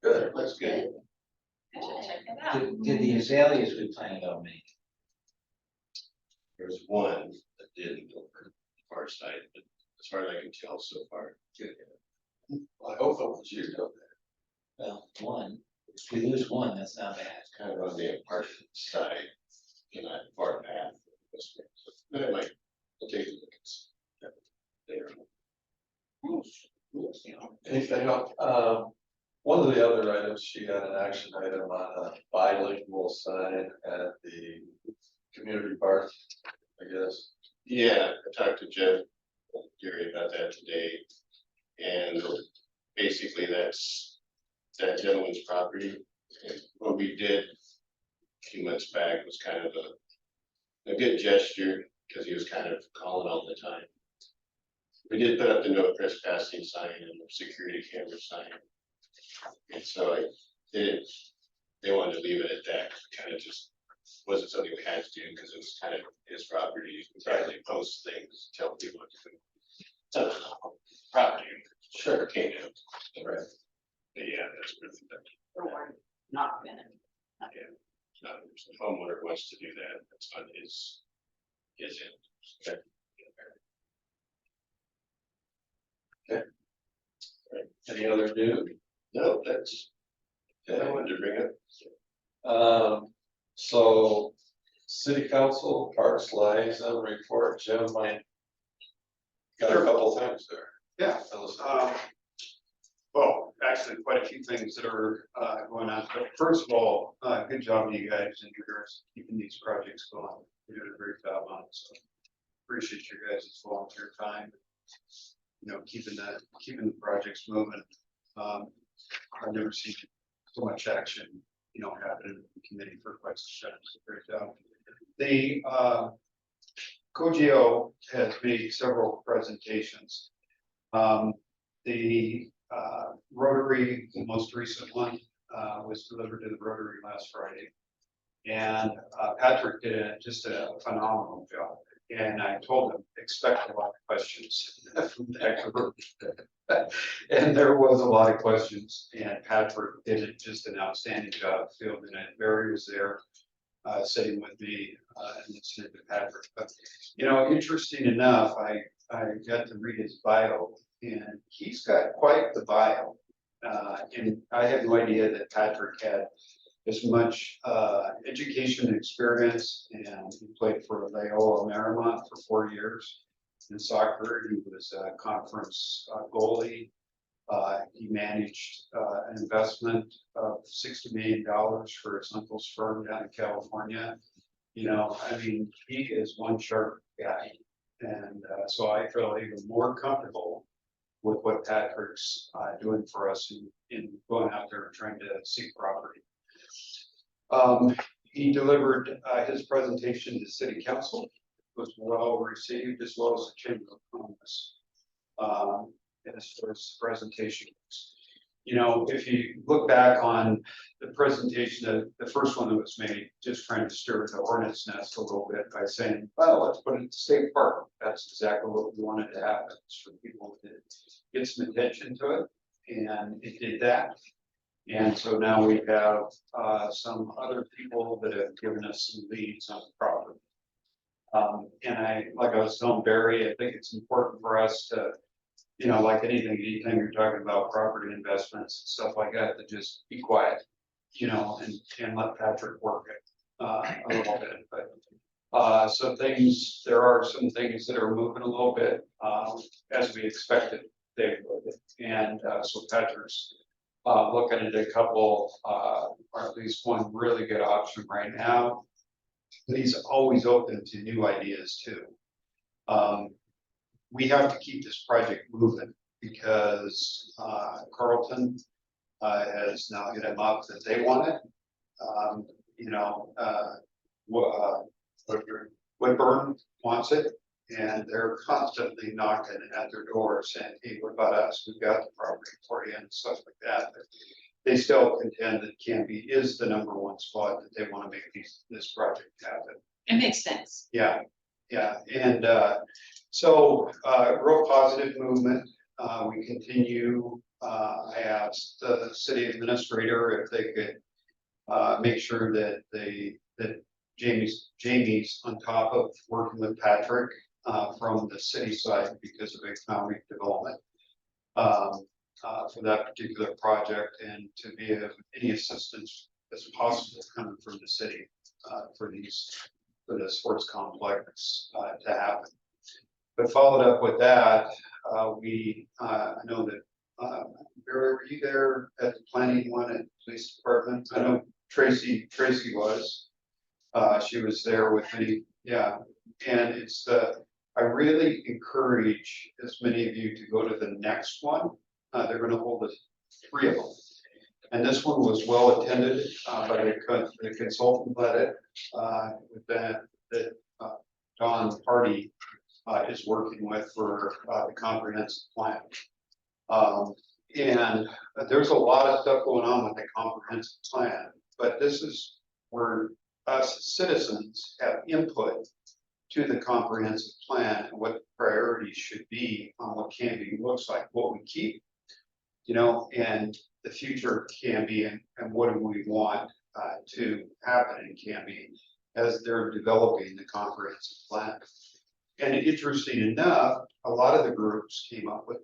Good. That's good. I should check it out. Did the azaleas we planted on make? There's one that didn't go for the far side, but as far as I can tell so far. Good. I hope it was you doing Well, one, if we lose one, that's not bad. It's kind of on the apartment side, in that far path. But anyway, I'll take a look. There. that. Anything else? One of the other items, she had an action item on a bilingual sign at the community park, I guess. Yeah, I talked to Jeff Gary about that today. And basically that's that gentleman's property. And what we did a few months back was kind of a good gesture, because he was kind of calling all the time. We did put up the no trespassing sign and the security camera sign. And so they wanted to leave it at that, kind of just wasn't something we had to do, because it was kind of his property. We probably post things, tell people what to do. It's a property. Sure. Can't do it. Right. But yeah, that's really that. Or not gonna. Yeah. No, if the homeowner wants to do that, that's on his end. Okay. Any other news? No, that's, I wanted to bring up. So city council parks liaison report, Jim might got a couple things there. Yeah, Tell us. well, actually, quite a few things that are going on. But first of all, good job to you guys and yours keeping these projects going. You're doing a great job on it, so appreciate your guys' volunteer time. You know, keeping the projects moving. I've never seen so much action, you know, happen in the committee for quite some time. So great job. The COGIO has made several presentations. The Rotary, the most recent one, was delivered to the Rotary last Friday. And Patrick did just a phenomenal job. And I told him, expect a lot of questions from that group. And there was a lot of questions, and Patrick did just an outstanding job fielding it. Barry was there, sitting with me, and listening to Patrick. But, you know, interesting enough, I got to read his bio, and he's got quite the bio. And I had no idea that Patrick had as much education and experience, and he played for Loyola Marymount for 4 years in soccer. He was a conference goalie. He managed an investment of $60 million for his uncle's firm down in California. You know, I mean, he is one sharp guy. And so I feel even more comfortable with what Patrick's doing for us in going out there and trying to seek property. He delivered his presentation to City Council. It was well received, as well as the Chamber of Commerce. As far as the presentation goes. you know, if you look back on the presentation, the first one that was made, just trying to stir the hornet's nest a little bit by saying, well, let's put it in state park. That's exactly what we wanted to happen, is for people to get some attention to it, and it did that. And so now we have some other people that have given us some leads on the property. And like I was telling Barry, I think it's important for us to, you know, like anything you're talking about property investments, stuff like that, to just be quiet, you know, and let Patrick work it a little bit, but there are some things that are moving a little bit, as we expected they would. And so Patrick's looking at a couple, or at least one really good option right now. But he's always open to new ideas too. We have to keep this project moving because Carlton has now hit him up that they want it. You know, Woodburn wants it, and they're constantly knocking at their door saying, hey, what about us? We've got the property for you and stuff like that. But they still contend that Canby is the #1 spot that they want to make this project happen. It makes sense. Yeah, and so real positive movement. We continue. I asked the city administrator if they could make sure that Jamie's on top of working with Patrick from the city side because of economic development for that particular project, and to be of any assistance as possible coming from the city for the sports complex to happen. But followed up with that, I know that Barry, were you there at the planning one at the police department? I know Tracy was. She was there with me, yeah. And I really encourage as many of you to go to the next one. They're gonna hold 3 of them. And this one was well attended by the consultant led it with that Don Hardy is working with for the comprehensive plan. And there's a lot of stuff going on with the comprehensive plan, but this is where us citizens have input to the comprehensive plan and what the priorities should be on what Canby looks like, what we keep, you know, and the future of Canby, and what do we want to happen in Canby as they're developing the comprehensive plan. And interesting enough, a lot of the groups came up with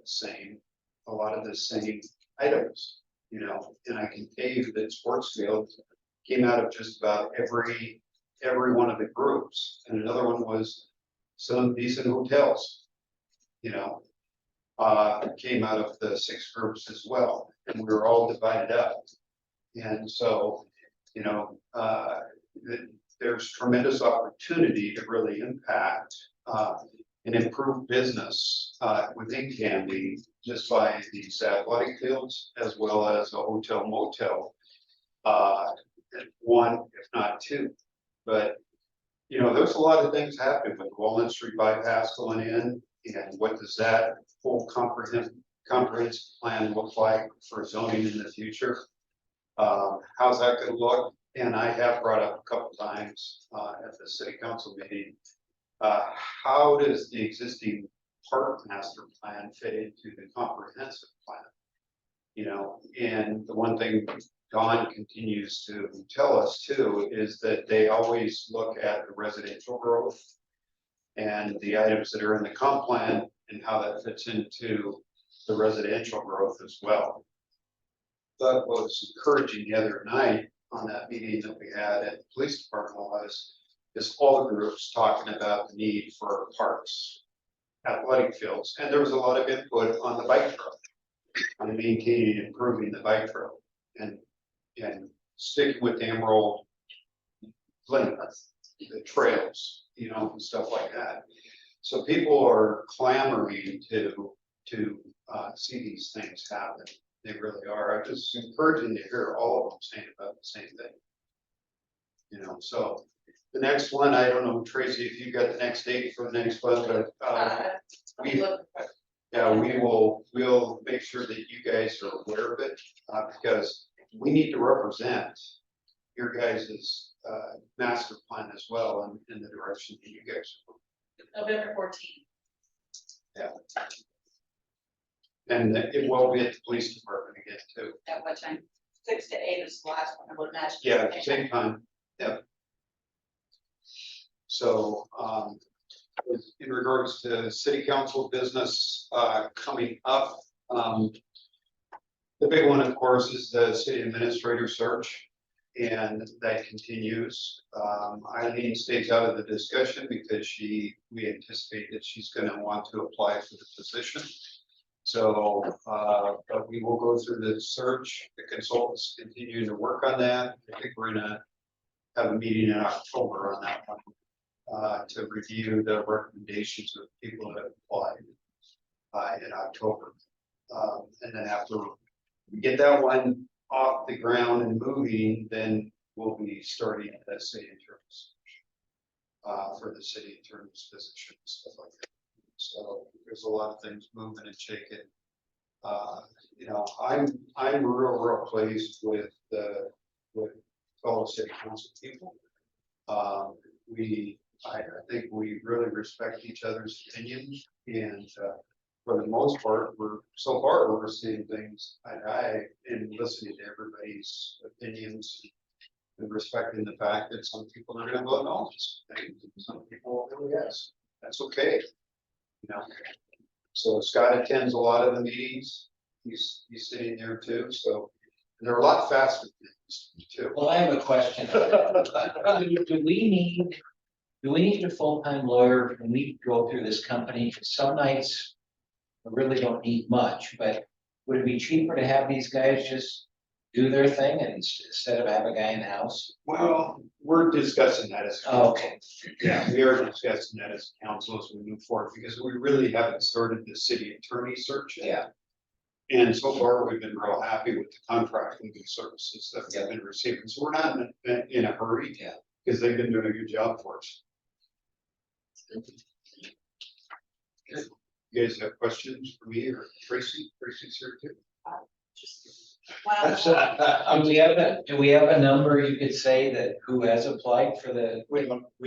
a lot of the same items, you know, and I can tell you that Sportsfield came out of just about every one of the groups. And another one was some decent hotels, you know, came out of the 6 groups as well. And we were all divided up. And so, you know, there's tremendous opportunity to really impact and improve business within Canby just by these athletic fields, as well as a hotel motel, 1, if not 2. But, you know, there's a lot of things happening with Walnut Street bypass going in, and what does that full comprehensive plan look like for zoning in the future? How's that going to look? And I have brought up a couple times at the city council meeting, how does the existing park master plan fit into the comprehensive plan? You know, and the one thing Don continues to tell us too is that they always look at the residential growth and the items that are in the comp plan and how that fits into the residential growth as well. But what was encouraging the other night on that meeting that we had at the police department is all the groups talking about the need for parks, athletic fields, and there was a lot of input on the bike trail, on maintaining and improving the bike trail, and sticking with the Emerald limit, the trails, you know, and stuff like that. So people are clamoring to see these things happen. They really are. I'm just encouraging to hear all of them saying about the same thing. You know, so the next one, I don't know, Tracy, if you got the next date for the next one, but Yeah, we'll make sure that you guys are aware of it, because we need to represent your guys' master plan as well in the direction that you guys are going. November 14th. And it will be at the police department again too. At what time? 6 to 8 is the last one, I would imagine. Yeah, at the same time, yep. So, in regards to city council business, coming up, the big one, of course, is the city administrator search. And that continues. Eileen stays out of the discussion because we anticipate that she's gonna want to apply for the position. So, but we will go through the search, the consultants continuing to work on that. I think we're gonna have a meeting in October on that one. To review the recommendations of people that have applied in October. And then after we get that one off the ground and moving, then we'll be starting the city attorney's for the city attorney's position and stuff like that. So there's a lot of things moving and shaking. You know, I'm real pleased with all the city council people. I think we really respect each other's opinions, and for the most part, so far we're seeing things and listening to everybody's opinions and respecting the fact that some people are gonna vote no, some people will go yes. That's okay. You know, so Scott attends a lot of the meetings. He's sitting there too, so they're a lot faster too. Well, I have a question. Do we need a full-time lawyer when we go through this company? Some nights we really don't need much, but would it be cheaper to have these guys just do their thing and instead of have a guy in the house? Well, we're discussing that as. Okay. Yeah, we are discussing that as council as we move forward, because we really haven't started the city attorney search yet. And so far, we've been real happy with the contract legal services that we've been receiving, so we're not in a hurry. Yeah. Because they've been doing a good job for us. Good. You guys have questions for me or Tracy? Tracy's here too. Do we have a number you could say that who has applied for the? We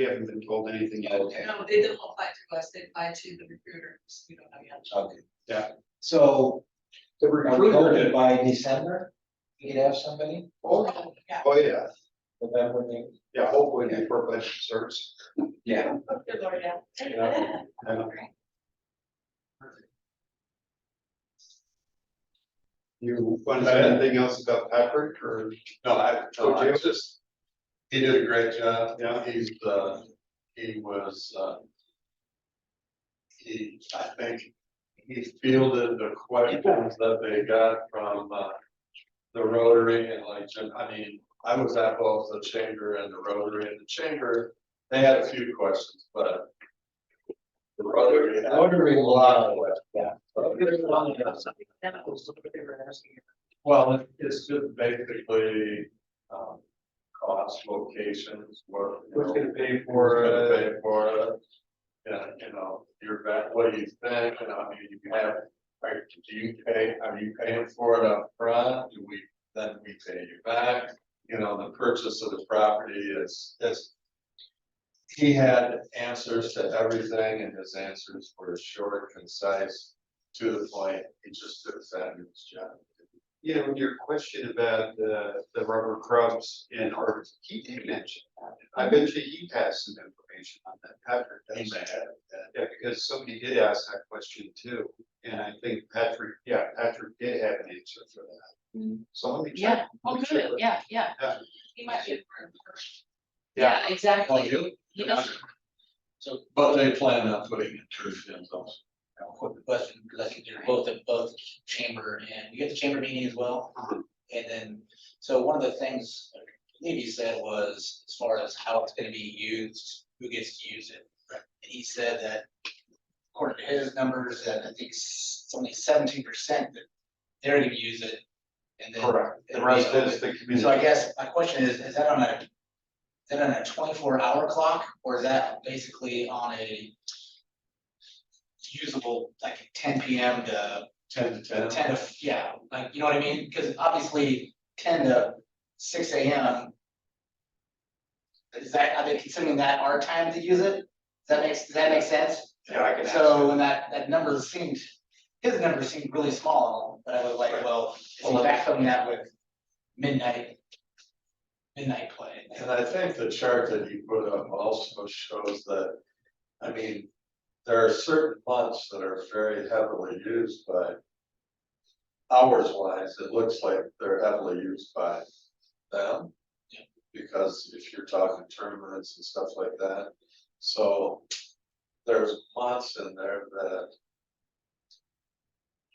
haven't been told anything yet. Okay. No, they didn't apply to us, they applied to the recruiters, we don't know yet. Okay. Yeah. So The are we recruiter, hoping by December, we could have somebody? oh yeah, Would that would be? yeah, hopefully before budget starts. Yeah. Good Lord, yeah. Yeah. You want to say anything else about Patrick or? I just, he did a great job. Yeah. I think he fielded the questions that they got from, the Rotary and I was at both the chamber and the Rotary, and the chamber, they had a few questions, but the Rotary had a lot of questions. Yeah. Well, it's just basically, cost, locations, what. Who's gonna pay for Who's gonna it? pay for it? Yeah, your back, what do you think, you have, do you pay, are you paying for it up front? Then we pay you back? The purchase of the property is. He had answers to everything, and his answers were short, concise, to the point. He just did a fabulous job. And your question about the rubber crubs in art, he did mention that. I bet you he has some information on that, Patrick. does. Yeah, because somebody did ask that question too, and I think Patrick did have an answer for that. So let me check. Yeah, oh, good, yeah. Yeah. He might be a first. Yeah. Yeah, exactly. He knows. So, But they plan on putting in turf fields also. quick question, because I think they're both at both chamber and you get the chamber meeting as well. And then, so one of the things I believe he said was, as far as how it's gonna be used, who gets to use it. And he said that according to his numbers, that I think it's only 17% that they're gonna use it. And then. Correct. The it'll be rest open. is the community. So I guess my question is that on a 24-hour clock, or is that basically on a usable, like 10 p.m. to 10 to 10. 10 to, yeah, like, you know what I mean? Because obviously 10 to 6 a.m. Is that, are they considering that our time to use it? Does that make sense? Yeah, I can So when that number seemed, his number seemed really small, but I was like, well, is he backfilling that with midnight play? And I think the chart that you put up also shows that, I mean, there are certain months that are very heavily used by. Hours wise, it looks like they're heavily used by them. Because if you're talking tournaments and stuff like that, so there's months in there that.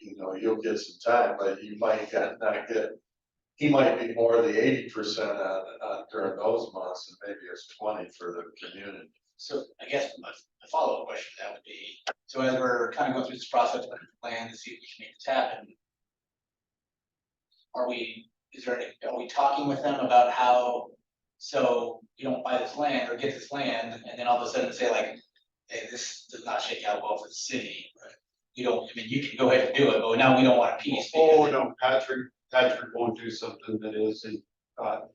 You know, you'll get some time, but you might not get, he might be more the 80% on during those months and maybe it's 20 for the community. So I guess my follow-up question to that would be, so as we're kind of going through this process of plan to see if we can make this happen. Are we talking with them about how, so you don't buy this land or get this land and then all of a sudden say like, hey, this does not shake out well for the city. Right. You don't, I mean, you can go ahead and do it, but now we don't want a piece. Oh, no, Patrick won't do something that isn't,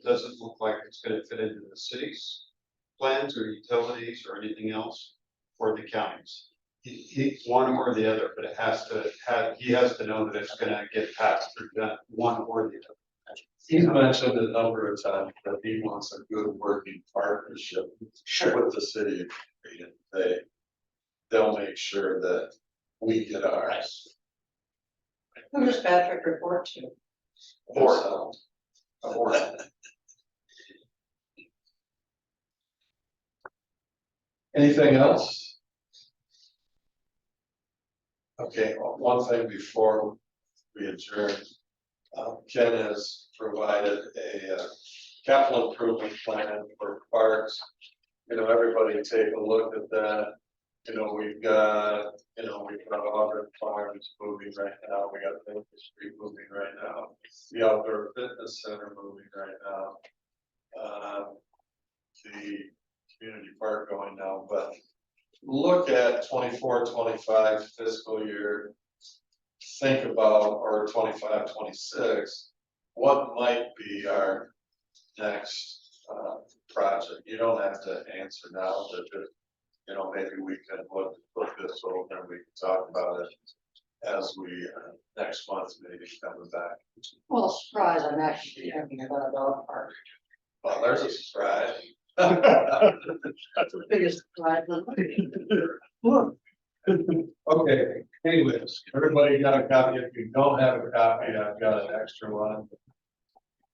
doesn't look like it's gonna fit into the city's plans or utilities or anything else for the counties. He one or the other, but it has to have, he has to know that it's gonna get passed through that one or the other. He's mentioned a number of times that he wants a good working partnership with the city. And they'll make sure that we get ours. Who does Patrick report to? Or anything else? Okay, one thing before we adjourn. Ken has provided a capital improvement plan for parks. You know, everybody take a look at that. You know, we've got Auburn Farms moving right now. We got Maple Street moving right now. The Outdoor Fitness Center moving right now. The community park going now, but look at 24-25 fiscal year. Think about, or 25-26, what might be our next project. You don't have to answer now, but you know, maybe we can look this over and we can talk about it as we next month maybe coming back. Well, surprise, I'm actually thinking about a dog park. Well, there's a surprise. That's the biggest surprise. Look. Okay, anyways, everybody got a copy. If you don't have a copy, I've got an extra one.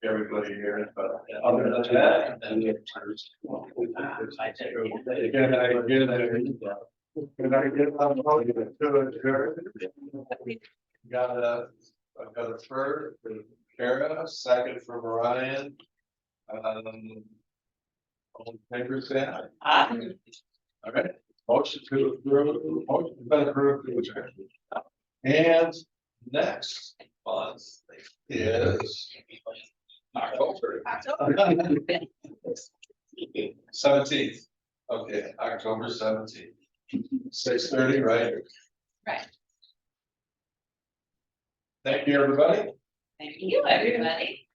Everybody here, but other than that, then again, I've got a third for Kara, second for Ryan. All in favor, say aye. All right. Motion to approve, motion been approved to adjourn. And next month is October. 17th. Okay, October 17th. 6:30, right? Right. Thank you, everybody. Thank you, everybody.